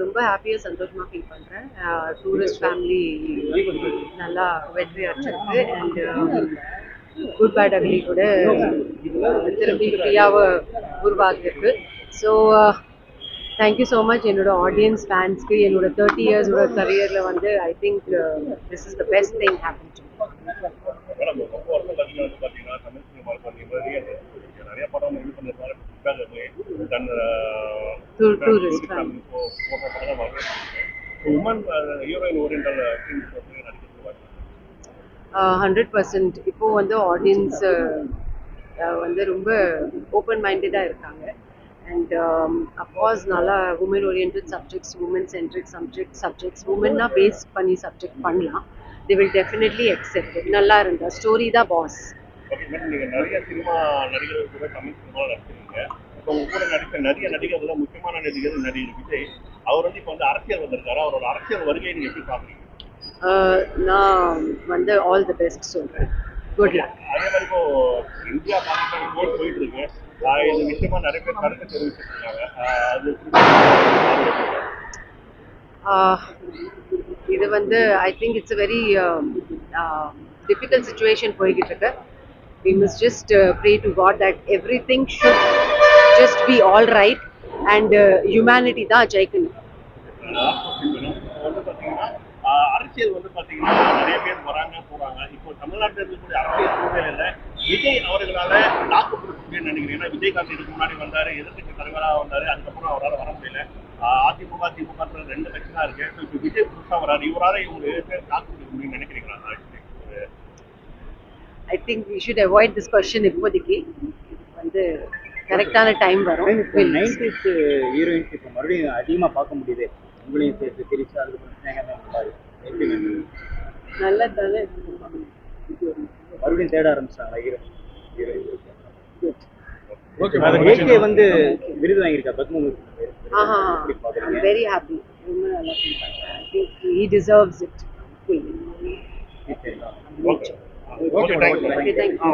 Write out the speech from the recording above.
ரொம்ப ஹாப்பியாக சந்தோஷமாக ஃபீல் பண்ணுறேன். டூரிஸ்ட் ஃபேமிலி நல்லா வெற்றி அடைச்சிருக்கு. அண்ட் குட் பேட் அக்லி கூட திரும்பி ஃப்ரீயாக உருவாகிருக்கு. ஸோ தேங்க்யூ ஸோ மச் என்னோட ஆடியன்ஸ் ஃபேன்ஸ்க்கு. என்னோட 30 இயர்ஸோட கரியரில் வந்து I think this is the best thing happen to tourist family. 100% இப்போ வந்து ஆடியன்ஸ் வந்து ரொம்ப ஓப்பன் மைண்டடாக இருக்காங்க. அண்ட் அஃப்கோர்ஸ் நல்லா woman orient subjects, woman centric subjects உமன்னா பேஸ் பண்ணி சப்ஜெக்ட் பண்ணலாம். They will definitely accept it. நல்லா இருந்தா ஸ்டோரி தான் பாஸ். நீங்க நிறைய சினிமா நடிகர்கள் கூட தமிழ் சினிமாவில் நடிச்சிருக்கீங்க. இப்போ உங்க கூட நடித்த நிறைய நடிகர்கள் முக்கியமான நடிகர் விஜய். அவர் வந்து இப்போ வந்து அரசியல் வந்திருக்காரு. அவரோட அரசியல் வருகையை நீங்க எப்படி பாக்குறீங்க? நான் வந்து ஆல் தி பெஸ்ட் சொல்றேன். Good luck. அதே மாதிரி இப்போ இந்தியா பாகிஸ்தான் போர் போயிட்டு இருக்கு. இது விஷயமா நிறைய பேர் கருத்து தெரிவிச்சிருக்காங்க. இது வந்து I think it's very difficult situation போய்கிட்டு இருக்கு. We must just pray to God that everything should just be all right and humanity தான் ஜெயிக்கணும். அரசியல் வந்து பாத்தீங்கன்னா நிறைய பேர் வராங்க போறாங்க. இப்போ தமிழ்நாட்டில் இருக்கக்கூடிய அரசியல் சூழ்நிலையில விஜய் அவர்களால தாக்கு பிடிக்க முடியும்னு நினைக்கிறேன். ஏன்னா விஜயகாந்த் இதுக்கு முன்னாடி வந்தாரு, எதிர்கட்சி தலைவராக வந்தாரு. அதுக்கப்புறம் அவரால் வர முடியல. அதிமுக திமுக 2 கட்சி தான் இருக்கு. இப்போ விஜய் புதுசா வராரு. இவரால இவங்க பேர் தாக்கு பிடிக்க முடியும்னு நினைக்கிறீங்களா? I think we should avoid this question இப்போதைக்கு. வந்து கரெக்டான டைம் வரும். 90s ஹீரோயின்ஸ் இப்போ மறுபடியும் அதிகமாக பார்க்க முடியுது. உங்களையும் சேர்த்து திரிச்சா அதுக்கப்புறம் நல்லா தானே மறுபடியும் தேட ஆரம்பிச்சாங்களா ஹீரோயின்? ஏகே வந்து விருது வாங்கியிருக்கா பத்மபூஷன். I'm very happy. ரொம்ப நல்லா ஃபீல் பண்றேன். I think he deserves it. Okay, thank you. Okay, thank you.